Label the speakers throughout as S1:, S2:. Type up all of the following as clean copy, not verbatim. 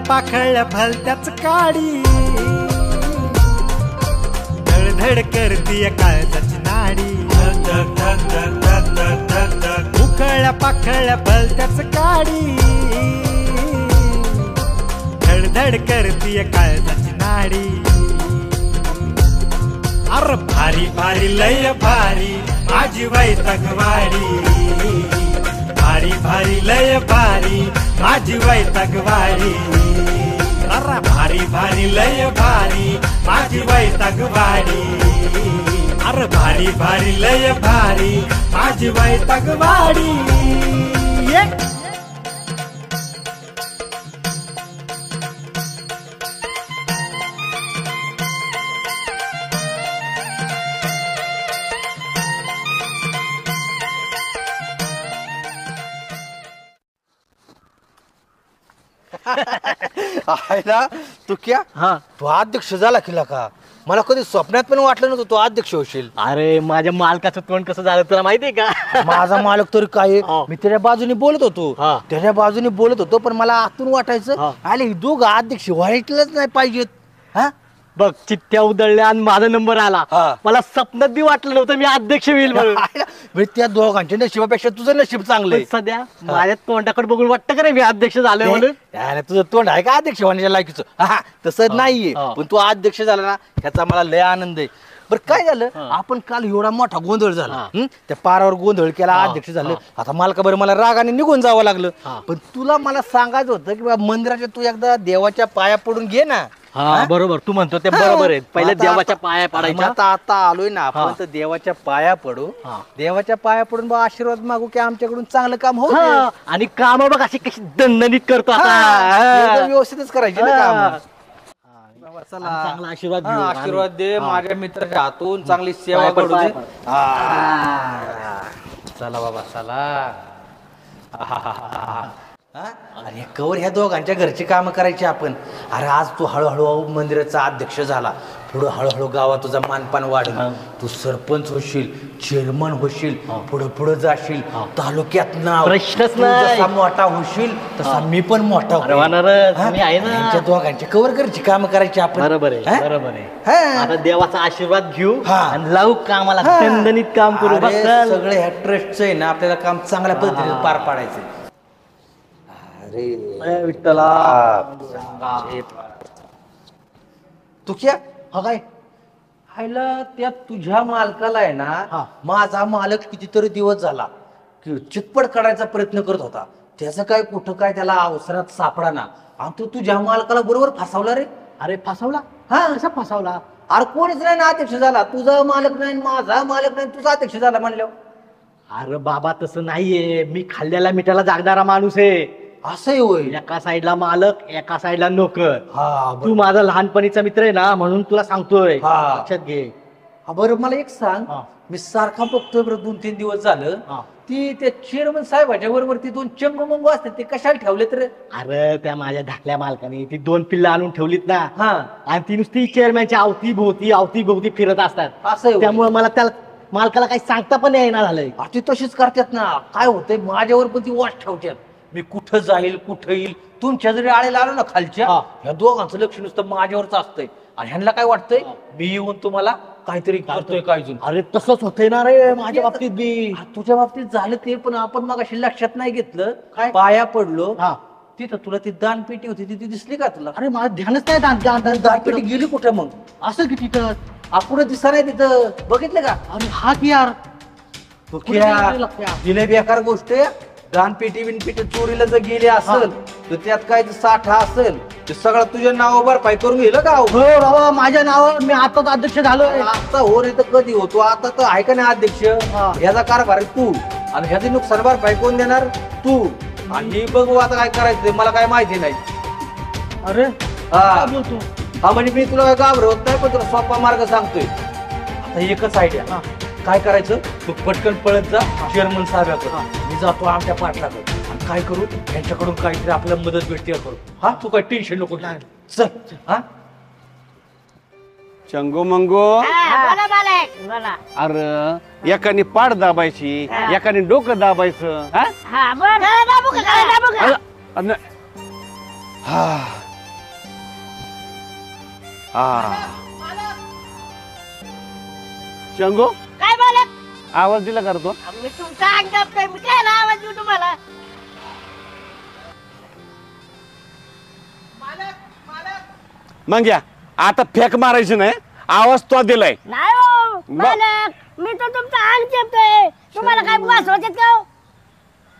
S1: पाखळ भलत्याच काडी धडधड करतीय काळजाची नाडी उकळ पाखळ भलत्याच काडी धडधड करतीय काळजाची नाडी अर भारी भारी लय भारी माझी वैतागवाडी भारी भारी लय भारी माझी वैतागवाडी अरे भारी भारी लय भारी माझी वैतागवाडी अरे भारी भारी लय भारी माझी वैतागवाडी
S2: आयला तू क्या तू अध्यक्ष झाला किला का मला कधी स्वप्नात पण वाटलं नव्हतं तू अध्यक्ष होशील.
S3: अरे माझ्या मालकाचं तोंड कसं झालं तुला माहितीये का?
S2: माझा मालक तरी काय मी त्याच्या बाजूने बोलत होतो त्याच्या बाजूने बोलत होतो पण मला आतून वाटायचं आले दोघं अध्यक्ष व्हायलाच नाही पाहिजेत. हा
S3: बघ चिठ्ठ्या उधळल्या आणि माझा नंबर आला मला स्वप्नात बी वाटलं नव्हतं मी अध्यक्ष होईल म्हणून.
S2: त्या दोघांच्या नशिबापेक्षा तुझं नशीब चांगलं
S3: सध्या माझ्या तोंडाकडे बघून वाटतं का रे मी अध्यक्ष झालोय म्हणून.
S2: तुझं तोंड आहे का अध्यक्ष होण्याच्या लायकीचं? हा तसं नाहीये पण तू अध्यक्ष झाला ना ह्याचा मला लय आनंद आहे. बरं काय झालं आपण काल एवढा मोठा गोंधळ झाला त्या पारावर गोंधळ केला अध्यक्ष झालं आता मालका बरं मला रागाने निघून जावं लागलं पण तुला मला सांगायचं होतं की बाबा मंदिराच्या तू एकदा देवाच्या पाया पडून घे ना.
S3: हा बरोबर तू म्हणतो ते बरोबर आहे पहिले देवाच्या पाया पडायच्या
S2: आता आलोय ना आपण तर देवाच्या पाया पडू देवाच्या पाया पडून बा आशीर्वाद मागू की आमच्याकडून चांगलं काम हो
S3: आणि काम बघ अशी कशी दणदणीत करतो आता
S2: व्यवस्थितच करायचे ना काम.
S3: चांगला आशीर्वाद
S2: आशीर्वाद दे माझ्या मित्राच्या हातून चांगली सेवा करू दे. चला बाबा चला. अरे कवर ह्या दोघांच्या घरची कामं करायची आपण. अरे आज तू हळूहळू मंदिराचा अध्यक्ष झाला पुढे हळूहळू गावात तुझा मानपान वाढेल तू सरपंच होशील चेअरमन होशील पुढे पुढे जाशील तालुक्यात नाव
S3: प्रश्नच नाही
S2: मोठा होशील तसा मी पण मोठा
S3: आहे ना.
S2: यांच्या दोघांच्या कवर घरची कामं करायची आपण.
S3: बरोबर आहे बरोबर आहे. आता देवाचा आशीर्वाद घेऊ आणि लावू कामाला दणदणीत काम करू.
S2: सगळे ह्या ट्रस्टचं आहे ना आपल्याला काम चांगल्या पद्धतीने पार पाडायचं. अरे विठ्ठला तू क्या काय हायला त्या तुझ्या मालकाला आहे ना माझा मालक कितीतरी दिवस झाला की चितपट काढायचा प्रयत्न करत होता त्याचं काय कुठं काय त्याला अवसरात सापडा ना आणि तू तुझ्या मालकाला बरोबर फसवला रे.
S3: अरे फसवला कसा फसवला?
S2: अरे कोणीच नाही ना अध्यक्ष झाला तुझा मालक नाही माझा मालक नाही तुझा अध्यक्ष झाला म्हणल्यावर.
S3: अरे बाबा तसं नाहीये मी खाल्ल्याला मिठाला जागणारा माणूस आहे.
S2: असंही होईल
S3: एका साईडला मालक एका साईडला नोकर. तू माझा लहानपणीचा मित्र आहे ना म्हणून तुला सांगतोय लक्षात घे.
S2: बरं मला एक सांग मी सारखा बघतोय बरं 2-3 दिवस झालं ती त्या चेअरमन साहेबाच्या बरोबर ती 2 चंगमंग असतात ते कशाला ठेवले तर?
S3: अरे त्या माझ्या धाकल्या मालकाने ती 2 पिल्ला आणून ठेवलीत ना आणि ती नुसती चेअरमॅनच्या अवती फिरत असतात. असं त्यामुळे मला त्या मालकाला काही सांगता पण येईना झालंय.
S2: ती तशीच करतात ना काय होतंय माझ्यावर पण ती वॉच ठेवतात मी कुठं जाईल कुठं येईल. तुमच्या जरी आळेला आलो ना खालच्या ह्या दोघांचं लक्ष नुसतं माझ्यावरच असतंय आणि ह्यांना काय वाटतंय मी येऊन तुम्हाला काहीतरी करतोय काय अजून.
S3: अरे तसंच होतंय ना रे माझ्या बाबतीत बी.
S2: तुझ्या बाबतीत झालं ते पण आपण मग अशी लक्षात नाही घेतलं काय पाया पडलो तिथं तुला ती दानपेटी होती ती दिसली का तुला?
S3: अरे मला ध्यानच नाही
S2: दानपेटी गेली कुठं मग?
S3: असं की तिथं
S2: आपण दिसा नाही तिथं बघितलं का?
S3: अरे हा की यार
S2: तिने बेकार गोष्ट दानपेटी बिनपेटी चोरीला जर गेली असेल तर त्यात काय साठा असेल ते सगळं तुझ्या नावावर भरपाई करून गेलं का?
S3: हो बाबा माझ्या नावावर मी आताच अध्यक्ष झालोय.
S2: आता हो रे तर कधी होतो आता तर आहे का नाही अध्यक्ष? ह्याचा कारभार आहे तू आणि ह्याची नुकसान भरपाई कोण देणार? तू. आणि बघू आता काय करायचं मला काय माहिती नाही.
S3: अरे
S2: बोलतो म्हणजे मी तुला काय घाबरवत नाही पण तुला सोपा मार्ग सांगतोय. आता एकच आयडिया काय करायचं तू पटकन पळत जा चेअरमन साहेबाकडे मी जातो आमच्या पाटलाकडे आणि काय करू यांच्याकडून काहीतरी आपल्याला मदत भेटते करू. तू काय टेन्शन नको चल.
S4: चंगो मंगो अरे एकाने पाठ दाबायची एकाने डोकं दाबायचं. शंगो
S5: काय मालक?
S4: आवाज दिला करतो
S5: मी तुमचा अंगात मी काय आवाज देऊ तुम्हाला?
S4: मग या आता फेक मारायची नाही आवाज तो दिलाय
S5: नाही हो मालक, मी तर तुमचा अंग चेपतोय. तुम्हाला काय वाचवायचे का हो?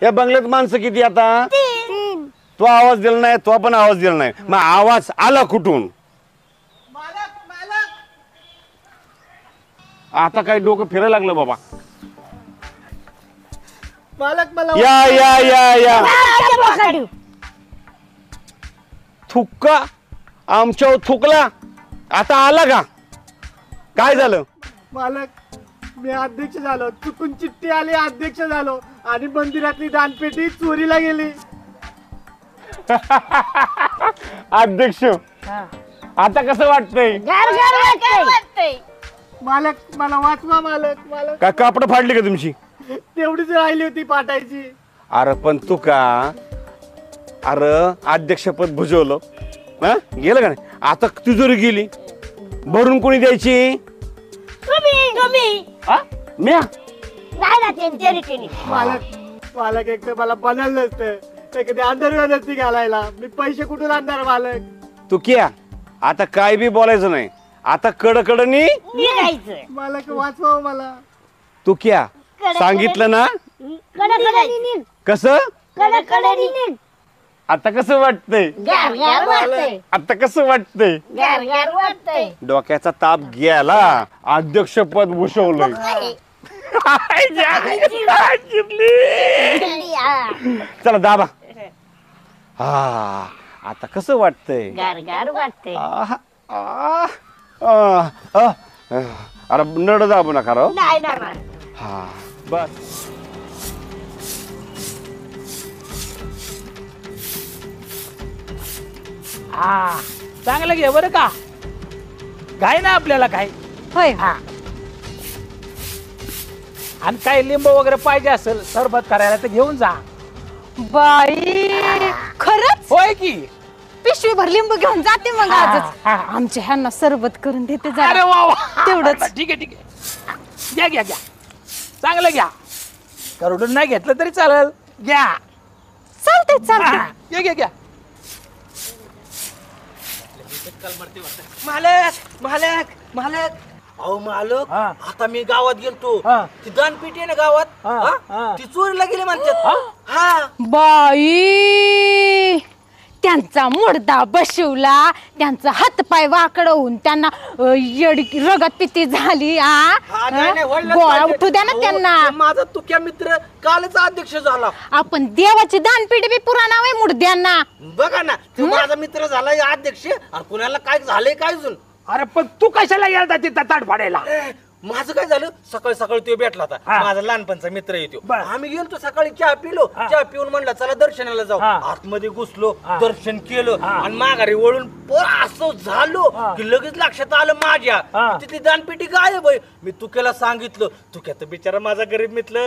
S4: या बंगल्यात माणसं किती आता
S5: 3.
S4: तो आवाज दिला नाही तो पण आवाज दिला नाही मग आवाज आला कुठून आता काय डोकं फिरायला लागलं बाबा
S3: मालक मला
S4: या या या या
S5: आमच्या बोकाडी.
S4: थुक्का आमच्यावर थुकला आता आला का काय झालं
S3: मालक मी अध्यक्ष झालो, चुकून चिठ्ठी आली अध्यक्ष झालो आणि मंदिरातली दानपेटी चोरीला गेली.
S4: अध्यक्ष आता कसं वाटतंय
S5: गार गार वाटतंय.
S3: मालक मला वाचवा मालक. मालक
S4: का कापड फाडली का तुमची
S3: तेवढीच राहिली होती पाठायची.
S4: अरे पण तू का अरे अध्यक्षपद भुजवलं हा गेलं का नाही आता तिजोरी गेली भरून कोणी द्यायची
S5: तुम्ही
S4: हा? म्या
S5: नाही ना त्यांनी
S3: मालक एक तर मला बनायला नसतं ते कधी अंधरवेळ नसती घालायला. मी पैसे कुठून आणणार मालक?
S4: तू क्या आता काय बी बोलायचं नाही आता कडकडनी
S5: निघायचं.
S3: मालक वाचवा मला.
S4: तू क्या सांगितलं ना
S5: कडकडे
S4: कसं
S5: कडकडे
S4: आता कसं वाटतंय
S5: गार गार वाटतंय.
S4: आता कसं वाटतंय
S5: गार गार वाटतंय.
S4: डोक्याचा ताप गेला अध्यक्षपद भूषवलंय चला दाबा हा आता कसं वाटतंय
S5: गार गार वाटतंय.
S4: आहा, आह, आह, आह. अरे नड दाबू नका राव
S5: नाही ना
S4: हा बस
S6: हा चांगलं घे बरं का काय ना आपल्याला काय
S7: होय
S6: हा आणि काय लिंब वगैरे पाहिजे असेल सरबत करायला तर घेऊन जा
S7: बाई खरंच
S6: होय की
S7: पिशवी भर लिंबू घेऊन जाते मग
S6: हा,
S7: आजच
S6: हा.
S7: आमच्या ह्यांना सरबत करून देते
S6: अरे
S7: जरा
S6: वा वा.
S7: तेवढंच.
S6: ठीक आहे ठीक आहे घ्या घ्या घ्या चांगलं घ्या करोडून नाही घेतलं तरी चालेल घ्या
S7: चालते चालते
S6: हा, घ्या घ्या घ्या
S2: मालक मालक मालक अहो मालक
S6: हा.
S2: आता मी गावात गेलतो
S6: हा.
S2: ती दानपेटी आहे ना गावात
S6: हा,
S2: हा?
S6: हा.
S2: ती चोरीला गेली म्हणतात हा
S7: बाई त्यांचा मुडदा बसवला त्यांचा हातपाय वाकड होऊन त्यांना येडी रगत पिती झाली
S2: हा, नाही, नाही, वळलंच
S7: गोळा
S2: पाहिजे.
S7: उठू द्या ना
S2: अहो,
S7: त्यांना
S2: ते माझा तुक्या मित्र कालच अध्यक्ष झाला
S7: आपण देवाची दानपिढी बी पुरा नाव आहे मुडद्यांना
S2: बघा ना तो माझा मित्र झाला अध्यक्ष आणि कुणाला काय झालंय काय अजून
S6: अरे पण तू कशाला गेलता तिथं ताट फाडायला
S2: माझं काय झालं सकाळी सकाळी तो भेटला होता
S6: हा.
S2: माझा लहानपणचा मित्र येतो
S6: बर.
S2: आम्ही गेलतो सकाळी चहा पिलो
S6: हा.
S2: चहा पिऊन म्हणलं चला दर्शनाला जाऊ
S6: हा.
S2: आतमध्ये घुसलो
S6: हा.
S2: दर्शन केलं
S6: हा.
S2: आणि माघारी वळून असं झालो
S6: हा.
S2: की लगेच लक्षात आलं माझ्या
S6: हा.
S2: तिथली दानपेटी गायब आहे मी तुक्याला सांगितलं तुक्यात बिचारा माझा गरीब मित्र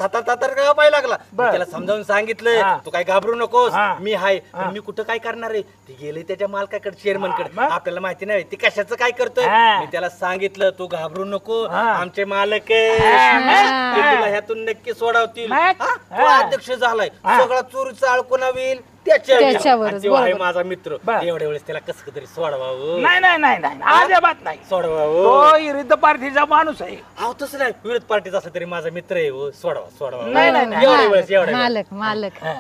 S2: थातर गावाय लागला मी
S6: बर.
S2: त्याला समजावून सांगितलं
S6: हा.
S2: तू काय घाबरू नकोस
S6: हा.
S2: मी हाय
S6: हा.
S2: पण मी कुठं काय करणार आहे ती गेले त्याच्या मालकाकडे चेअरमन कडे
S6: मग?
S2: आपल्याला माहिती नाही ती कशाचं काय करतोय
S6: हा.
S2: मी त्याला सांगितलं तू घाबरू नको
S6: हा.
S2: आमचे मालक आहे.
S6: हा.
S2: ते तुला ह्यातून नक्की सोडवतील
S6: मग?
S2: हा? तो
S6: हा.
S2: अध्यक्ष झालाय
S6: हा.
S2: सगळा चोरीचा आळकुणा होईल त्याच्यावरच.
S7: त्याच्यावरच,
S2: आणि तो आहे
S7: बरोबर.
S2: माझा मित्र
S6: बर.
S2: एवढ्या वेळेस त्याला कसं तरी सोडवावं
S6: नाही नाही नाही नाही अजिबात नाही
S2: सोडवावं
S6: तो विरुद्ध पार्टीचा माणूस आहे
S2: अहो तसं नाही विरोध पार्टीचा असला तरी माझा मित्र आहे हो. सोडवा सोडवा
S6: नाही, नाही, नाही.
S2: एवढ्या वेळेस एवढ्या वेळेस.
S7: मालक मालक
S6: हा.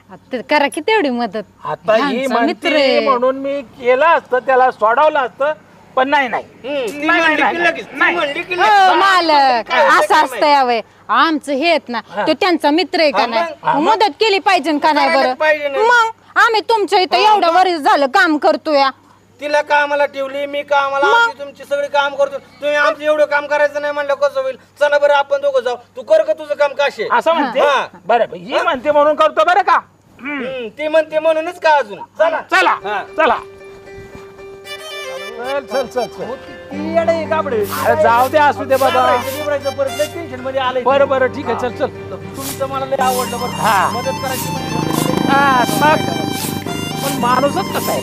S7: आता करा की तेवढी मदत
S6: आता ही
S7: ह्यांचा मित्र
S6: म्हणते
S7: आहे.
S6: म्हणून मी केलं असतं त्याला सोडवलं असतं पण नाही नाही
S2: ती
S6: नाही,
S2: म्हणली
S6: नाही,
S2: की लगेच, ती
S6: नाही.
S2: म्हणली की
S7: हो,
S2: लगेच.
S7: मालक
S2: काय
S7: असं
S2: काम
S7: असतं यावय आमचं हे आहेत ना तो त्यांचा मित्र आहे का
S2: हा,
S7: नाही
S2: मग.
S7: मदत केली पाहिजे का नाही
S2: करायलाच पाहिजे
S7: बरं
S2: ना.
S7: मग आम्ही तुमच्या इथं एवढं वर्ष झालं काम करतोय
S2: तिला कामाला ठेवली मी कामाला आम्ही तुमची सगळी काम करतो तुम्ही आमचं एवढं काम करायचं नाही म्हणलं कसं होईल चला बरं आपण दोघं जाऊ तू कर का तुझं काम काशे
S6: असं म्हणते
S2: हा.
S6: बरं ही म्हणते म्हणून करतो बरं का
S2: ती म्हणते म्हणूनच का अजून चला
S6: चला
S2: हा.
S6: चला चल चल चल अरे जाऊ दे असू दे बाबा
S2: टेन्शन मध्ये आलंय
S6: बरं बरं ठीक आहे चल चल
S2: तुमचं मला लय आवडलं बरं
S6: हा.
S2: मदत करायची म्हणजे
S6: हा, मग. पण माणूसच कसा आहे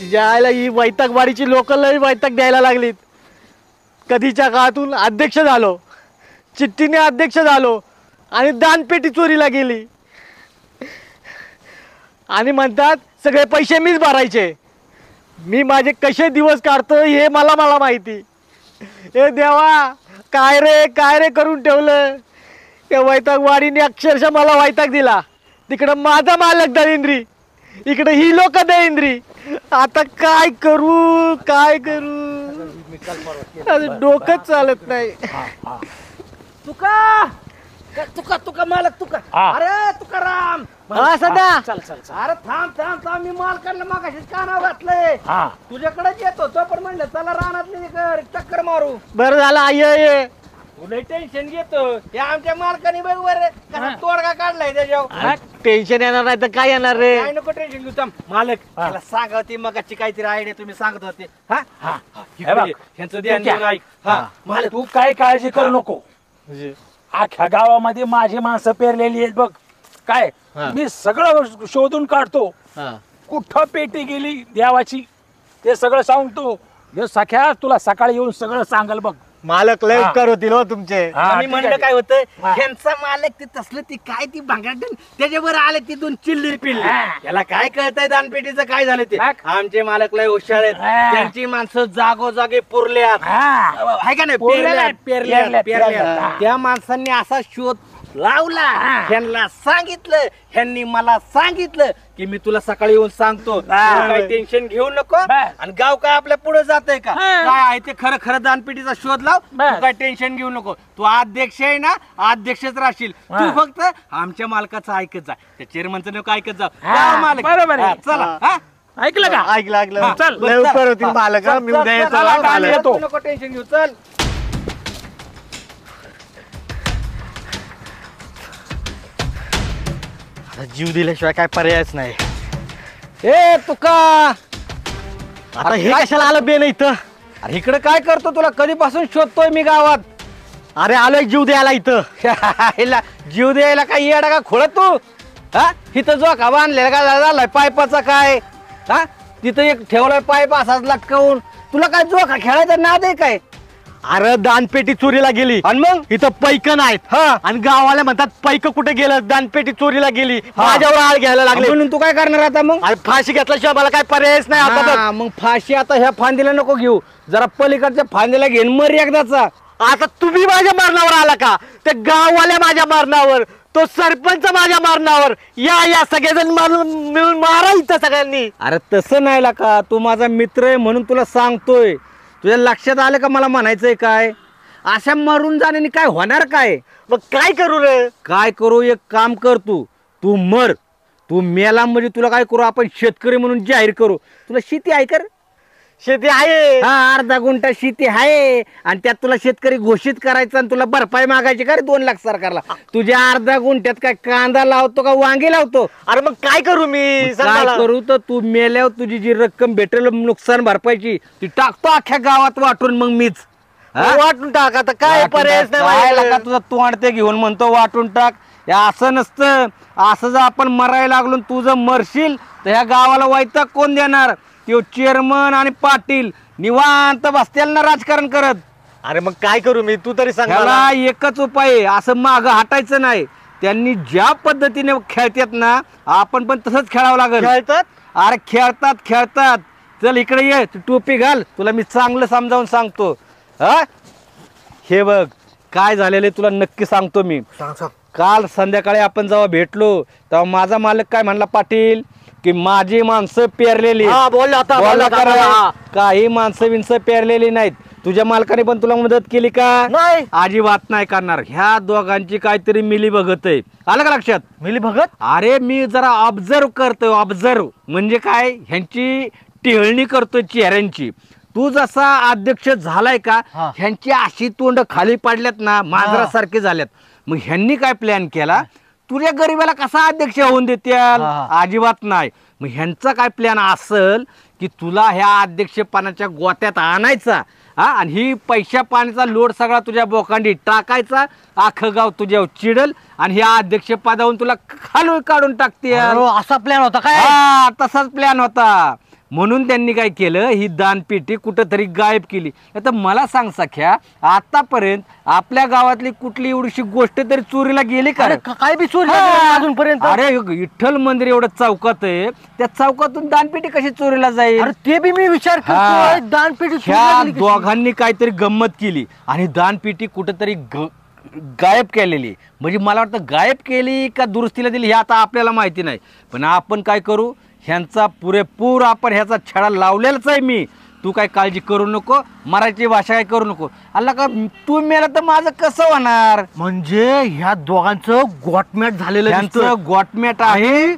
S3: तिच्या आईला ही वैतागवाडीची लोक लई वैताग द्यायला लागलीत. कधीच्या काळातून अध्यक्ष झालो, चिठ्ठीने अध्यक्ष झालो आणि दानपेटी चोरीला गेली आणि म्हणतात सगळे पैसे मीच भरायचे. मी माझे कसे दिवस काढतो हे मला माहिती. हे देवा, काय रे करून ठेवलं. त्या वैतागवाडीने अक्षरशः मला वैताग दिला. तिकडं माझा मालक दळिंद्री, इकडे ही लोक दळिंद्री. आता काय करू डोकंच चालत नाही.
S6: तुका मालक तुका.
S2: अरे तुकाराम,
S3: हा सदा,
S6: चल
S2: अरे थांब मी मालकांना मागाशीच कानावर घातलंय. तुझ्याकडेच येतो तो, पण म्हणलं चला रानात चक्कर मारू.
S3: बरं झालं ये.
S2: तुला टेन्शन घेतो. हे आमच्या मालकाने बघ बरं कसा तोडगा काढलाय त्याच्यावर.
S3: टेन्शन येणार नाही तर काय येणार रे.
S2: काय नको टेन्शन घेऊ. थांब मालक, मला सांगा होती मगाची काहीतरी आयडिया तुम्ही सांगत होते. ह्यांचं ध्यान देऊन ऐक.
S6: मालक तू काय काळजी करू नको. अख्ख्या गावामध्ये माझी माणसं पेरलेली आहेत बघ. काय मी सगळं शोधून काढतो. कुठं पेटी गेली देवाची ते सगळं सांगतो. सख्या तुला सकाळी येऊन सगळं सांगाल बघ.
S3: मालक लय उपकार होतील हो तुमचे.
S2: मी म्हणलं काय होतं, ह्यांचा मालक ते तसलं ती काय ती भांगड त्याच्यावर आले ती 2 चिल्ली पिल्ली. त्याला काय कळतंय दानपेटीचं काय झालं ते. आमचे मालक लय हुशार आहेत. त्यांची माणसं जागोजागे पुरल्यात आहे का नाही, पेरल्या. त्या माणसांनी असा शोध लावला. ह्यांना सांगितलं, ह्यांनी मला सांगितलं की मी तुला सकाळी येऊन सांगतो. काही टेन्शन घेऊ नको. आणि गाव काय आपल्या पुढे जातंय का, काय आहे ते खरं दानपेटीचा शोध लाव. तू काय टेन्शन घेऊ नको. तू अध्यक्ष आहे ना, अध्यक्षच राहशील. तू फक्त आमच्या मालकाचं ऐकत जा, त्या चेअरमनचं नको ऐकत जा. मालक
S6: बरोबर आहे.
S2: चला.
S6: ऐकलं का?
S3: ऐकलं.
S6: चल
S3: लय उपकार होतील मालक. मी उद्या येतो.
S2: नको टेन्शन घेऊ. चल.
S3: जीव दिल्याशिवाय काय पर्यायच नाही.
S2: ए तुका,
S3: आता हे कशाला आलं बेन इथं.
S2: अरे इकडे काय करतो, तुला कधीपासून शोधतोय मी गावात.
S3: अरे आलोय जीव द्यायला इथं.
S2: जीव द्यायला काय येडा का खोळ तू. इथं जो का बांधलेला का झालाय पाईपाचा काय. तिथं एक ठेवलाय पाईप असाच लटकवून. तुला काय जोखा खेळायचा नाद आहे काय.
S3: अरे दानपेटी चोरीला गेली
S2: आणि मग
S3: इथं पैक नाहीत. आणि गावाला म्हणतात पैक कुठे गेलं, दानपेटी चोरीला गेली. माझ्यावर आळ घ्यायला लागले.
S2: म्हणून तू काय करणार आता मग.
S3: अरे फाशी घेतल्याशिवाय मला काय पर्यायच नाही आता.
S2: मग फाशी आता ह्या फांदीला नको घेऊ, जरा पलीकडच्या फांदीला घेऊन मर एकदाचा.
S3: आता तुम्ही माझ्या मरणावर आला का, ते गाववाल्या माझ्या मरणावर, तो सरपंच माझ्या मरणावर. या सगळेजण मिळून मारा इथं सगळ्यांनी.
S2: अरे तसं नाही का, तू माझा मित्र आहे म्हणून तुला सांगतोय. तुझ्या लक्षात आलं का मला म्हणायचंय काय. अशा मरून जाण्याने काय होणार काय.
S3: मग काय करू रे.
S2: काय करू, एक काम कर, तू मर. तू मेला म्हणजे तुला काय करू, आपण शेतकरी म्हणून जाहीर करू. तुला शेती आहे कर.
S3: शेती आहे.
S2: अर्धा गुंठा शेती आहे आणि त्यात तुला शेतकरी घोषित करायचं आणि तुला भरपाई मागायची का रे 2 लाख सरकारला. तुझ्या अर्धा गुंठ्यात काय कांदा लावतो का वांगी लावतो.
S3: अरे मग काय करू मी.
S2: काय करू तर तू मेल्यावर तुझी जी रक्कम भेटेल नुकसान भरपाईची ती टाकतो अख्ख्या गावात वाटून. मग मीच
S3: वाटून टाक. आता काय पर्यायच नाही.
S2: तुझा तोंड ते घेऊन म्हणतो वाटून टाक. असं नसतं. असं जर आपण मरायला लागलो तू जर मरशील तर ह्या गावाला वैताग कोण देणार. तो चेअरमन आणि पाटील निवांत बसतील ना राजकारण करत.
S3: अरे मग काय करू मी, तू तरी सांग.
S2: त्याला एकच उपाय आहे, असं मागं हटायचं नाही. त्यांनी ज्या पद्धतीने खेळतात ना, आपण पण तसंच खेळावं लागेल.
S3: खेळतात.
S2: अरे खेळतात. चल इकडे ये, तू टोपी घाल, तुला मी चांगलं समजावून सांगतो. हे बघ काय झालेलं तुला नक्की सांगतो मी. काल संध्याकाळी आपण जेव्हा भेटलो तेव्हा माझा मालक काय म्हणला, पाटील की माझी माणसं पेरलेली. काही माणसं विंसं पेरलेली नाहीत. तुझ्या मालकाने पण तुला मदत केली का.
S3: नाही.
S2: अजिबात नाही करणार. ह्या दोघांची काहीतरी मिली भगत आहे. आलं का लक्षात.
S3: मिली भगत.
S2: अरे मी जरा ऑब्झर्व करतोय. ऑब्झर्व म्हणजे काय, ह्यांची टिहळणी करतोय चेहऱ्यांची. तू जसा अध्यक्ष झालाय का, ह्यांची अशी तोंड खाली पडल्यात ना, मांजरासारखे झाल्यात. मग ह्यांनी काय प्लॅन केला, तुझ्या गरीबाला कसा अध्यक्ष होऊन देत्याल. अजिबात नाही. मग ह्यांचा काय प्लॅन असेल की तुला ह्या अध्यक्षपणाच्या गोत्यात आणायचा. आणि ही पैशा पाण्याचा लोड सगळा तुझ्या बोकांडी टाकायचा. अख्खं गाव तुझ्यावर चिडल आणि ह्या अध्यक्षपदावरून तुला खालून काढून टाकते.
S3: असा प्लॅन होता काय.
S2: तसाच प्लॅन होता. म्हणून त्यांनी काय केलं, ही दानपेटी कुठंतरी गायब केली. आता मला सांग सख्या, आतापर्यंत आपल्या गावातली कुठली एवढीशी गोष्ट तरी चोरीला गेली का?
S3: काय बी चोरी अजूनपर्यंत.
S2: अरे विठ्ठल मंदिर एवढं चौकात आहे, त्या चौकातून दानपेटी कशी चोरीला जाईल?
S3: अरे ते बी मी विचार करतोय, दानपेटी
S2: ह्या दोघांनी काहीतरी गंमत केली आणि दानपेटी कुठंतरी गायब केलेली. म्हणजे मला वाटतं गायब केली का दुरुस्तीला दिली हे आता आपल्याला माहिती नाही, पण आपण काय करू, ह्यांचा पुरेपूर आपण ह्याचा छडा लावलेलाच आहे मी. तू काय काळजी करू नको, मराठी भाषा काय करू नको. अल्ला का तू मेला तर माझं कसं होणार?
S3: म्हणजे ह्या दोघांचं गोटमॅट झालेलं,
S2: त्यांचं गोटमॅट आहे.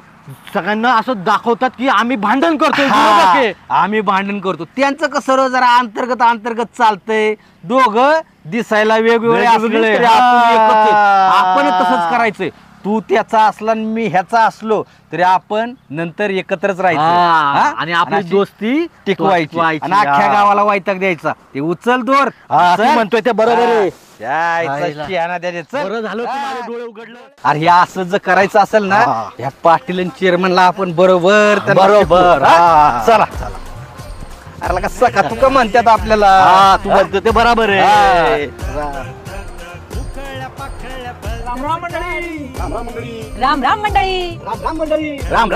S3: सगळ्यांना असं दाखवतात की आम्ही भांडण करतोय.
S2: आम्ही भांडण करतो. त्यांचं कसं जरा अंतर्गत चालतंय. दोघं दिसायला वेगवेगळे असले तरी आपण तसंच करायचंय. तू त्याचा असला आणि मी ह्याचा असलो तरी आपण नंतर एकत्रच राहायचं
S3: आणि आपली दोस्ती
S2: टिकवायची आणि अख्ख्या गावाला वैताग द्यायचा. ते उचल दोर
S3: म्हणतोय ते बरोबर आहे.
S2: बरं झालं डोळे उघडलं. अरे हे असं जर करायचं असेल ना, ह्या पाटील आणि चेअरमनला आपण बरोबर चला. अरे का सका तू का म्हणतात आपल्याला?
S3: तू म्हणतो ते बरोबर आहे.
S7: राम राम मंडळी.
S2: राम राम मंडळी.
S7: राम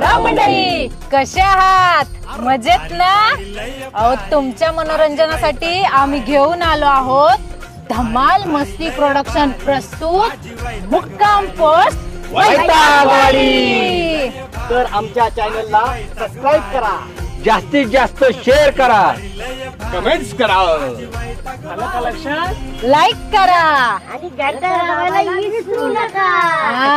S7: राम मंडळी. कसे आहात? मजेत ना? अहो तुमच्या मनोरंजनासाठी आम्ही घेऊन आलो आहोत धमाल मस्ती प्रोडक्शन प्रस्तुत मुक्काम पोस्ट वैतागवाडी.
S3: तर आमच्या चॅनलला सबस्क्राईब करा,
S2: जास्तीत जास्त शेअर करा,
S4: कमेंट्स करा,
S7: लाईक करा
S5: आणि घंटा लावायला विसरू नका.
S7: हा.